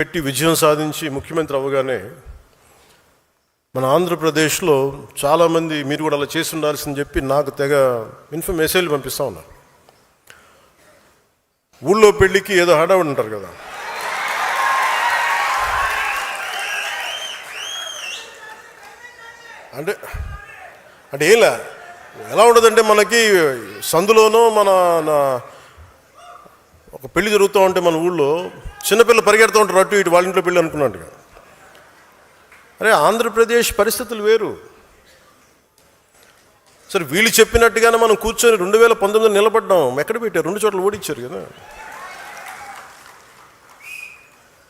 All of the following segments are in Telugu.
పెట్టి విజయం సాధించి ముఖ్యమంత్రి అవ్వగానే మన ఆంధ్రప్రదేశ్లో చాలామంది మీరు కూడా అలా చేసి ఉండాల్సిందని చెప్పి నాకు తెగ మెసేజ్లు పంపిస్తూ ఉన్నారు. ఊళ్ళో పెళ్ళికి ఏదో హడావుడి ఉంటారు కదా, అంటే అంటే ఏంలా ఎలా ఉండదంటే మనకి సందులోనో మన ఒక పెళ్లి జరుగుతూ ఉంటే మన ఊళ్ళో చిన్నపిల్లలు పరిగెడుతూ ఉంటారు అటు ఇటు, వాళ్ళ ఇంట్లో పెళ్ళి అనుకున్నట్టుగా. అరే ఆంధ్రప్రదేశ్ పరిస్థితులు వేరు. సరే వీళ్ళు చెప్పినట్టుగానే మనం కూర్చొని 2019 నిలబడ్డాం. ఎక్కడ పెట్టారు? 2 చోట్ల ఓడించారు కదా.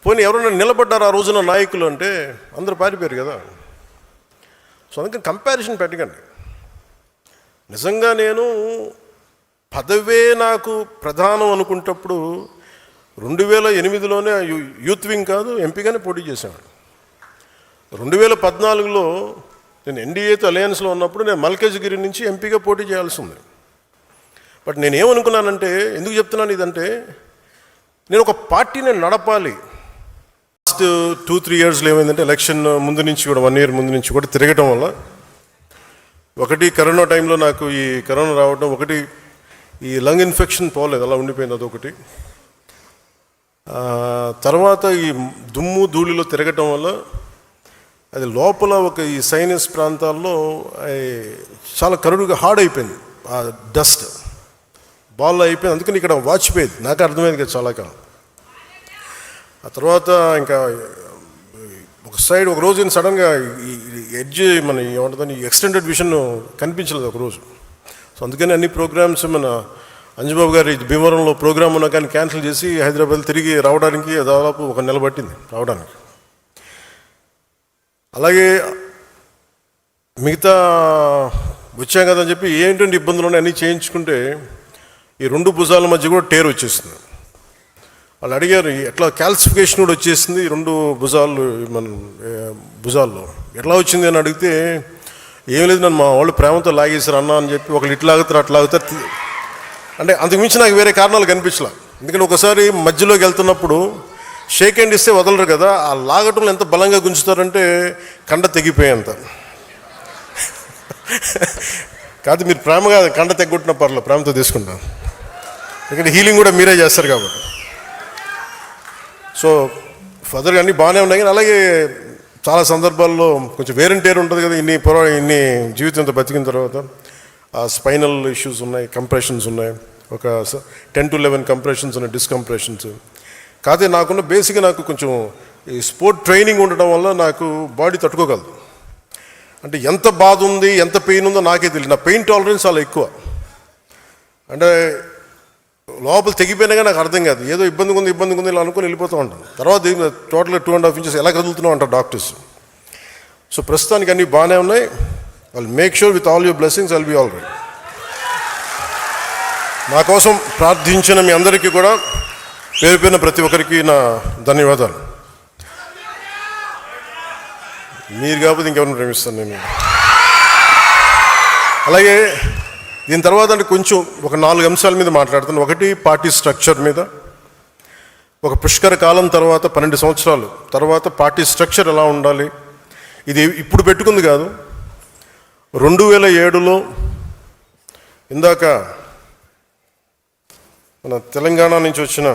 పోనీ ఎవరైనా నిలబడ్డారు ఆ రోజున నాయకులు అంటే అందరూ పారిపోయారు కదా. సో అందుకని కంపారిజన్ పెట్టకండి. నిజంగా నేను పదవే నాకు ప్రధానం అనుకుంటప్పుడు 2008లోనే యూత్ వింగ్ కాదు ఎంపీగానే పోటీ చేశాను. 2014లో నేను ఎన్డీఏతో అలయన్స్లో ఉన్నప్పుడు నేను మల్కాజ్గిరి నుంచి ఎంపీగా పోటీ చేయాల్సి ఉంది. బట్ నేను ఏమనుకున్నానంటే, ఎందుకు చెప్తున్నాను ఇదంటే, నేను ఒక పార్టీని నడపాలి. లాస్ట్ 2-3 ఇయర్స్లో ఏమైందంటే ఎలక్షన్ ముందు నుంచి కూడా 1 ఇయర్ ముందు నుంచి కూడా తిరగటం వల్ల, ఒకటి కరోనా టైంలో నాకు ఈ కరోనా రావడం, ఒకటి ఈ లంగ్ ఇన్ఫెక్షన్ పోలేదు, అలా ఉండిపోయింది, అదొకటి. తర్వాత ఈ దుమ్ము ధూళిలో తిరగటం వల్ల అది లోపల ఒక ఈ సైనస్ ప్రాంతాల్లో చాలా కరుడుగా హార్డ్ అయిపోయింది, ఆ డస్ట్ బాల్ అయిపోయింది. అందుకని ఇక్కడ వాచిపోయేది, నాకు అర్థమైంది కదా చాలా కాలం. ఆ తర్వాత ఇంకా ఒక సైడ్ ఒక రోజు సడన్గా ఈ ఎడ్జ్ మన ఏమంటుందని ఎక్స్టెండెడ్ విజన్ కనిపించలేదు ఒకరోజు. సో అందుకని అన్ని ప్రోగ్రామ్స్ మన అంజుబాబు గారి భీమవరంలో ప్రోగ్రామ్ ఉన్నా కానీ క్యాన్సిల్ చేసి హైదరాబాద్ తిరిగి రావడానికి దాదాపు 1 నెల పట్టింది రావడానికి. అలాగే మిగతా వచ్చాం కదా అని చెప్పి ఏంటంటే ఇబ్బందులు ఉన్నాయి అన్నీ చేయించుకుంటే ఈ 2 భుజాల మధ్య కూడా టేర్ వచ్చేస్తుంది. వాళ్ళు అడిగారు ఎట్లా క్యాల్సిఫికేషన్ కూడా వచ్చేసింది 2 భుజాలు, మన భుజాల్లో ఎట్లా వచ్చింది అని అడిగితే, ఏం లేదు నన్ను మా వాళ్ళు ప్రేమతో లాగేశారు అన్న అని చెప్పి, ఒకళ్ళు ఇట్లా లాగుతారు అట్లా లాగుతారు. అంటే అంతకుమించి నాకు వేరే కారణాలు కనిపించలే. ఎందుకంటే ఒకసారి మధ్యలోకి వెళ్తున్నప్పుడు షేక్ హ్యాండ్ ఇస్తే వదలరు కదా, ఆ లాగటంలో ఎంత బలంగా గుంజుతారంటే కండ తెగిపోయేంత. కాదు మీరు ప్రేమగా కండ తెగొట్టిన పర్లేదు, ప్రేమతో తీసుకుంటాను, ఎందుకంటే హీలింగ్ కూడా మీరే చేస్తారు కాబట్టి. సో ఫర్దర్గా అన్నీ బాగానే ఉన్నాయి. కానీ అలాగే చాలా సందర్భాల్లో కొంచెం వేరంటేరు ఉంటుంది కదా, ఇన్ని జీవితంతో బతికిన తర్వాత ఆ స్పైనల్ ఇష్యూస్ ఉన్నాయి, కంప్రెషన్స్ ఉన్నాయి, ఒక 10 to 11 కంప్రెషన్స్ ఉన్నాయి, డిస్కంప్రెషన్స్. కాకపోతే నాకున్న బేసిక్గా నాకు కొంచెం ఈ స్పోర్ట్ ట్రైనింగ్ ఉండడం వల్ల నాకు బాడీ తట్టుకోగలదు. అంటే ఎంత బాధ ఉంది, ఎంత పెయిన్ ఉందో నాకే తెలియదు. నా పెయిన్ టాలరెన్స్ చాలా ఎక్కువ. అంటే లోపల తెగిపోయినా కానీ నాకు అర్థం కాదు, ఏదో ఇబ్బంది ఉంది ఇలా అనుకుని వెళ్ళిపోతూ ఉంటాను. తర్వాత టోటల్గా 2.5 inches ఎలా కదులుతున్నావు అంటారు డాక్టర్స్. సో ప్రస్తుతానికి అన్నీ బాగానే ఉన్నాయి. I'll make sure with all your blessings I'll be all right. నా కోసం ప్రార్థించిన మీ అందరికీ కూడా పేరు పేరున ప్రతి ఒక్కరికి నా ధన్యవాదాలు. మీరు కాకపోతే ఇంకెవరిని ప్రేమిస్తాను నేను. అలాగే దీని తర్వాత అంటే కొంచెం ఒక 4 అంశాల మీద మాట్లాడుతాను. ఒకటి పార్టీ స్ట్రక్చర్ మీద. ఒక పుష్కర కాలం తర్వాత 12 సంవత్సరాలు తర్వాత పార్టీ స్ట్రక్చర్ ఎలా ఉండాలి, ఇది ఇప్పుడు పెట్టుకుంది కాదు. 2007లో ఇందాక మన తెలంగాణ నుంచి వచ్చిన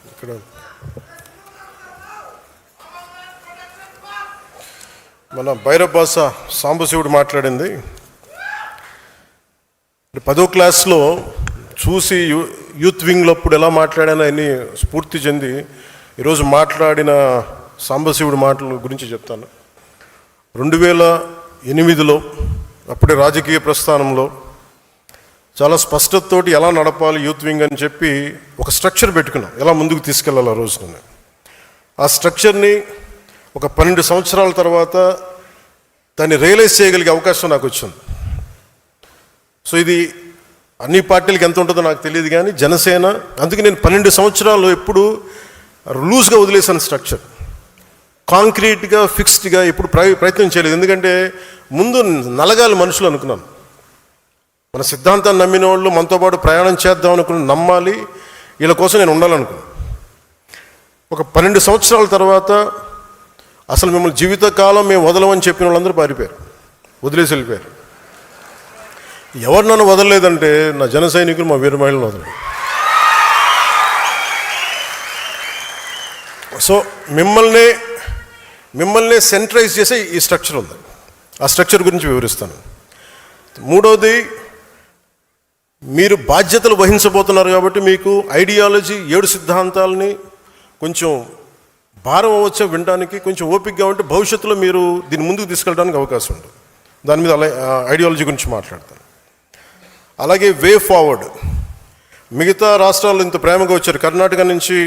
ఇక్కడ మన భైరబాస సాంబశివుడు మాట్లాడింది 10వ క్లాస్లో చూసి యూత్ వింగ్లో అప్పుడు ఎలా మాట్లాడానో అన్ని స్ఫూర్తి చెంది ఈరోజు మాట్లాడిన సాంబశివుడి మాటల గురించి చెప్తాను. 2008లో అప్పుడే రాజకీయ ప్రస్థానంలో చాలా స్పష్టతతోటి ఎలా నడపాలి యూత్ వింగ్ అని చెప్పి ఒక స్ట్రక్చర్ పెట్టుకున్నాం, ఎలా ముందుకు తీసుకెళ్ళాలి ఆ రోజున. ఆ స్ట్రక్చర్ని ఒక 12 సంవత్సరాల తర్వాత దాన్ని రియలైజ్ చేయగలిగే అవకాశం నాకు వచ్చింది. సో ఇది అన్ని పార్టీలకు ఎంత ఉంటుందో నాకు తెలియదు కానీ జనసేన, అందుకే నేను 12 సంవత్సరాలు ఎప్పుడు లూజ్గా వదిలేసాను స్ట్రక్చర్. కాంక్రీట్గా ఫిక్స్డ్గా ఎప్పుడు ప్రయత్నం చేయలేదు. ఎందుకంటే ముందు నలగాలి మనుషులు అనుకున్నాను. మన సిద్ధాంతాన్ని నమ్మిన వాళ్ళు మనతో పాటు ప్రయాణం చేద్దాం అనుకుని నమ్మాలి. వీళ్ళ కోసం నేను ఉండాలనుకున్నాను. ఒక 12 సంవత్సరాల తర్వాత అసలు మిమ్మల్ని జీవితకాలం మేము వదలమని చెప్పిన వాళ్ళందరూ పారిపోయారు, వదిలేసి వెళ్ళిపోయారు. ఎవరు నన్ను వదలలేదంటే నా జన సైనికులు, మా వీర మహిళలను వదలలేదు. సో మిమ్మల్ని సెంట్రలైజ్ చేసే ఈ స్ట్రక్చర్ ఉంది. ఆ స్ట్రక్చర్ గురించి వివరిస్తాను. మూడవది, మీరు బాధ్యతలు వహించబోతున్నారు కాబట్టి మీకు ఐడియాలజీ 7 సిద్ధాంతాలని కొంచెం భారం అవ్వచ్చు వినడానికి, కొంచెం ఓపికగా ఉంటే భవిష్యత్తులో మీరు దీన్ని ముందుకు తీసుకెళ్ళడానికి అవకాశం ఉంటుంది. దాని మీద ఐడియాలజీ గురించి మాట్లాడతాను. అలాగే వే ఫార్వర్డ్, మిగతా రాష్ట్రాల్లో ఇంత ప్రేమగా వచ్చారు. కర్ణాటక నుంచి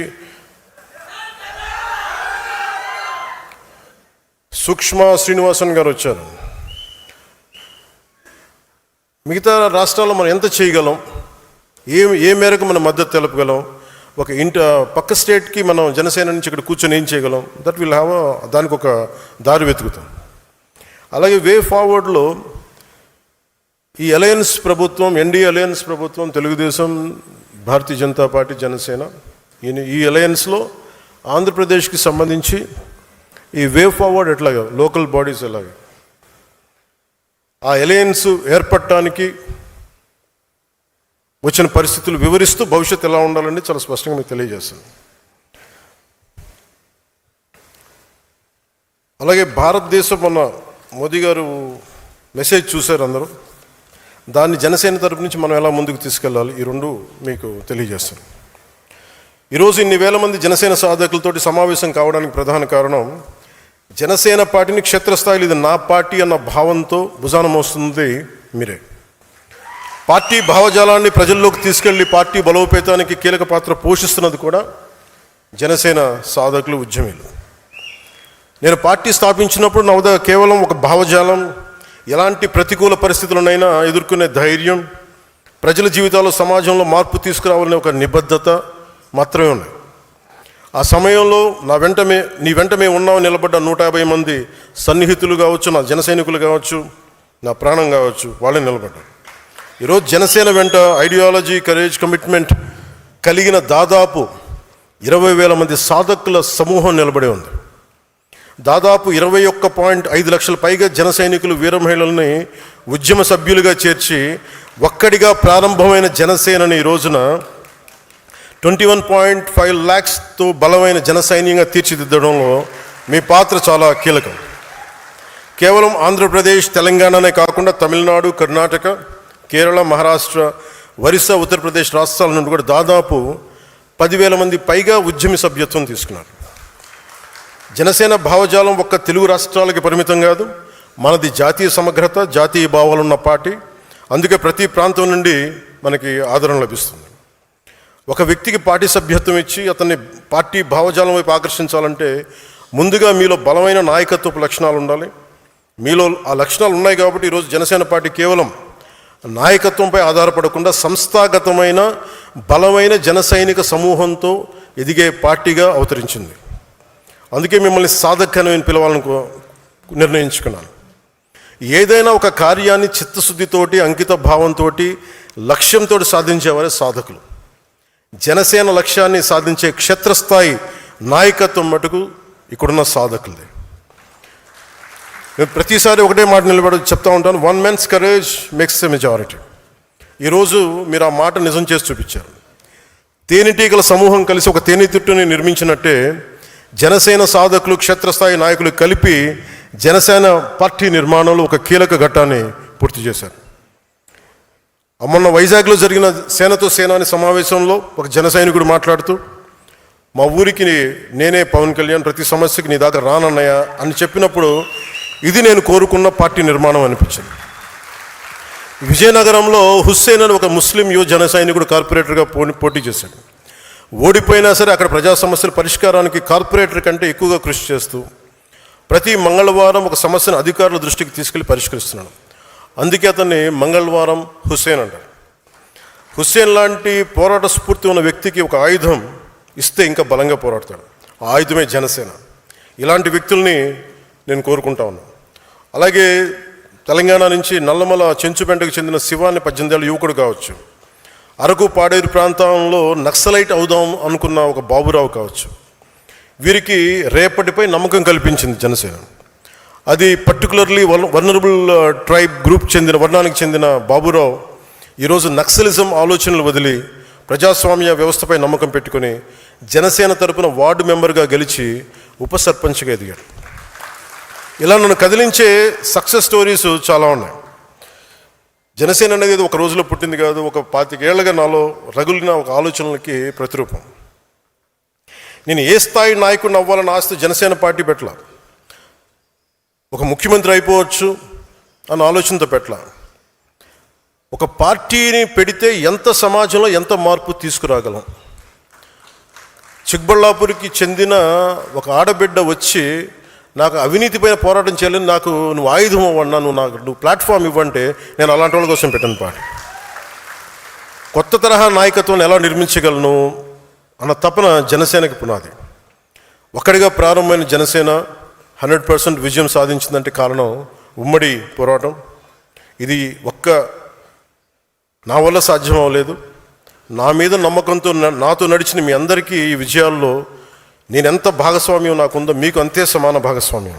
సుష్మా శ్రీనివాసన్ గారు వచ్చారు. మిగతా రాష్ట్రాల్లో మనం ఎంత చేయగలం, ఏ మేరకు మనం మద్దతు తెలపగలం, ఒక పక్క స్టేట్కి మనం జనసేన నుంచి ఇక్కడ కూర్చొని ఏం చేయగలం, దట్ విల్ హ్యావ్ దానికి ఒక దారి వెతుకుతాం. అలాగే వే ఫార్వర్డ్లో ఈ అలయన్స్ ప్రభుత్వం, ఎన్డీఏ అలయన్స్ ప్రభుత్వం, తెలుగుదేశం, భారతీయ జనతా పార్టీ, జనసేన, ఈ అలయన్స్లో ఆంధ్రప్రదేశ్కి సంబంధించి ఈ వే ఫార్వర్డ్ ఎట్లాగా, లోకల్ బాడీస్ ఎలాగా, ఆ అలయన్స్ ఏర్పడటానికి వచ్చిన పరిస్థితులు వివరిస్తూ భవిష్యత్తు ఎలా ఉండాలని చాలా స్పష్టంగా మీకు తెలియజేస్తాను. అలాగే భారతదేశం, మొన్న మోదీ గారు మెసేజ్ చూశారు అందరూ, దాన్ని జనసేన తరపు నుంచి మనం ఎలా ముందుకు తీసుకెళ్ళాలి, ఈ 2 మీకు తెలియజేస్తాను. ఈరోజు ఇన్ని వేల మంది జనసేన సాధకులతోటి సమావేశం కావడానికి ప్రధాన కారణం, జనసేన పార్టీని క్షేత్రస్థాయిలో ఇది నా పార్టీ అన్న భావంతో భుజాన మోస్తుంది మీరే. పార్టీ భావజాలాన్ని ప్రజల్లోకి తీసుకెళ్లి పార్టీ బలోపేతానికి కీలక పాత్ర పోషిస్తున్నది కూడా జనసేన సాధకులు, ఉద్యమీలు. నేను పార్టీ స్థాపించినప్పుడు నా వద్ద కేవలం ఒక భావజాలం, ఎలాంటి ప్రతికూల పరిస్థితులనైనా ఎదుర్కొనే ధైర్యం, ప్రజల జీవితాల్లో, సమాజంలో మార్పు తీసుకురావాలనే ఒక నిబద్ధత మాత్రమే ఉన్నాయి. ఆ సమయంలో నీ వెంట మేము ఉన్నామని నిలబడ్డ 150 మంది సన్నిహితులు కావచ్చు, నా జన సైనికులు కావచ్చు, నా ప్రాణం కావచ్చు, వాళ్ళే నిలబడ్డారు. ఈరోజు జనసేన వెంట ఐడియాలజీ, కరేజ్, కమిట్మెంట్ కలిగిన దాదాపు 20,000 మంది సాధకుల సమూహం నిలబడి ఉంది. దాదాపు 21.5 లక్షల పైగా జన సైనికులు, వీర మహిళల్ని ఉద్యమ సభ్యులుగా చేర్చి ఒక్కడిగా ప్రారంభమైన జనసేనని ఈ రోజున 21.5 lakhsతో బలమైన జన సైన్యంగా తీర్చిదిద్దడంలో మీ పాత్ర చాలా కీలకం. కేవలం ఆంధ్రప్రదేశ్, తెలంగాణనే కాకుండా తమిళనాడు, కర్ణాటక, కేరళ, మహారాష్ట్ర, ఒరిస్సా, ఉత్తరప్రదేశ్ రాష్ట్రాల నుండి కూడా దాదాపు 10,000 మంది పైగా ఉద్యమి సభ్యత్వం తీసుకున్నారు. జనసేన భావజాలం ఒక్క తెలుగు రాష్ట్రాలకి పరిమితం కాదు, మనది జాతీయ సమగ్రత, జాతీయ భావాలున్న పార్టీ. అందుకే ప్రతి ప్రాంతం నుండి మనకి ఆదరణ లభిస్తుంది. ఒక వ్యక్తికి పార్టీ సభ్యత్వం ఇచ్చి అతన్ని పార్టీ భావజాలం వైపు ఆకర్షించాలంటే ముందుగా మీలో బలమైన నాయకత్వపు లక్షణాలు ఉండాలి. మీలో ఆ లక్షణాలు ఉన్నాయి కాబట్టి ఈరోజు జనసేన పార్టీ కేవలం నాయకత్వంపై ఆధారపడకుండా సంస్థాగతమైన బలమైన జన సైనిక సమూహంతో ఎదిగే పార్టీగా అవతరించింది. అందుకే మిమ్మల్ని సాధకని పిలవాలని నిర్ణయించుకున్నాను. ఏదైనా ఒక కార్యాన్ని చిత్తశుద్ధితోటి, అంకిత భావంతో, లక్ష్యంతో సాధించేవారే సాధకులు. జనసేన లక్ష్యాన్ని సాధించే క్షేత్రస్థాయి నాయకత్వం మటుకు ఇక్కడున్న సాధకులదే. నేను ప్రతిసారి ఒకటే మాట నిలబడి చెప్తా ఉంటాను, 1 man's courage makes a majority. ఈరోజు మీరు ఆ మాట నిజం చేసి చూపించారు. తేనెటీగల సమూహం కలిసి ఒక తేనెతిట్టుని నిర్మించినట్టే జనసేన సాధకులు, క్షేత్రస్థాయి నాయకులు కలిపి జనసేన పార్టీ నిర్మాణంలో ఒక కీలక ఘట్టాన్ని పూర్తి చేశారు. మొన్న వైజాగ్లో జరిగిన సేనతో సేనాని సమావేశంలో ఒక జన సైనికుడు మాట్లాడుతూ, మా ఊరికి నేనే పవన్ కళ్యాణ్, ప్రతి సమస్యకి నీ దాకా రానన్నయ్య అని చెప్పినప్పుడు ఇది నేను కోరుకున్న పార్టీ నిర్మాణం అనిపించింది. విజయనగరంలో హుస్సేన్ అని ఒక ముస్లిం యువ జన సైనికుడు కార్పొరేటర్గా పోటీ చేశాడు. ఓడిపోయినా సరే అక్కడ ప్రజా సమస్యల పరిష్కారానికి కార్పొరేటర్ కంటే ఎక్కువగా కృషి చేస్తూ ప్రతి మంగళవారం ఒక సమస్యను అధికారుల దృష్టికి తీసుకెళ్లి పరిష్కరిస్తున్నాడు. అందుకే అతన్ని మంగళవారం హుస్సేన్ అంటారు. హుస్సేన్ లాంటి పోరాట స్ఫూర్తి ఉన్న వ్యక్తికి ఒక ఆయుధం ఇస్తే ఇంకా బలంగా పోరాడతాడు. ఆ ఆయుధమే జనసేన. ఇలాంటి వ్యక్తుల్ని నేను కోరుకుంటా ఉన్నాను. అలాగే తెలంగాణ నుంచి నల్లమల చెంచుపెంటకు చెందిన శివాని 18 ఏళ్ళ యువకుడు కావచ్చు. అరకు పాడేరు ప్రాంతంలో నక్సలైట్ అవుదాం అనుకున్న ఒక బాబురావు కావచ్చు, వీరికి రేపటిపై నమ్మకం కల్పించింది జనసేన. అది పర్టికులర్లీ వల్నరబుల్ ట్రైబ్ గ్రూప్ చెందిన వర్ణానికి చెందిన బాబురావు ఈరోజు నక్సలిజం ఆలోచనలు వదిలి ప్రజాస్వామ్య వ్యవస్థపై నమ్మకం పెట్టుకొని జనసేన తరపున వార్డు మెంబర్గా గెలిచి ఉప సర్పంచ్గా ఎదిగాడు. ఇలా నన్ను కదిలించే సక్సెస్ స్టోరీస్ చాలా ఉన్నాయి. జనసేన అనేది ఒక రోజులో పుట్టింది కాదు, ఒక 25 ఏళ్లుగా నాలో రగులిన ఒక ఆలోచనలకి ప్రతిరూపం. నేను ఏ స్థాయి నాయకుడిని అవ్వాలని ఆస్తి జనసేన పార్టీ పెట్టలా, ఒక ముఖ్యమంత్రి అయిపోవచ్చు అన్న ఆలోచనతో పెట్టలా. ఒక పార్టీని పెడితే ఎంత సమాజంలో ఎంత మార్పు తీసుకురాగలం. చిక్బళ్ళాపూర్కి చెందిన ఒక ఆడబిడ్డ వచ్చి నాకు అవినీతి పైన పోరాటం చేయాలని, నాకు నువ్వు ఆయుధం అవ్వన్నా, నువ్వు ప్లాట్ఫామ్ ఇవ్వంటే నేను అలాంటి వాళ్ళ కోసం పెట్టాను పార్టీ. కొత్త తరహా నాయకత్వాన్ని ఎలా నిర్మించగలను అన్న తపన జనసేనకి పునాది. ఒక్కడిగా ప్రారంభమైన జనసేన 100% విజయం సాధించిందంటే కారణం ఉమ్మడి పోరాటం. ఇది నా వల్ల సాధ్యం అవ్వలేదు. నా మీద నమ్మకంతో నాతో నడిచిన మీ అందరికీ ఈ విజయాల్లో నేనెంత భాగస్వామ్యం నాకుందో మీకు అంతే సమాన భాగస్వామ్యం.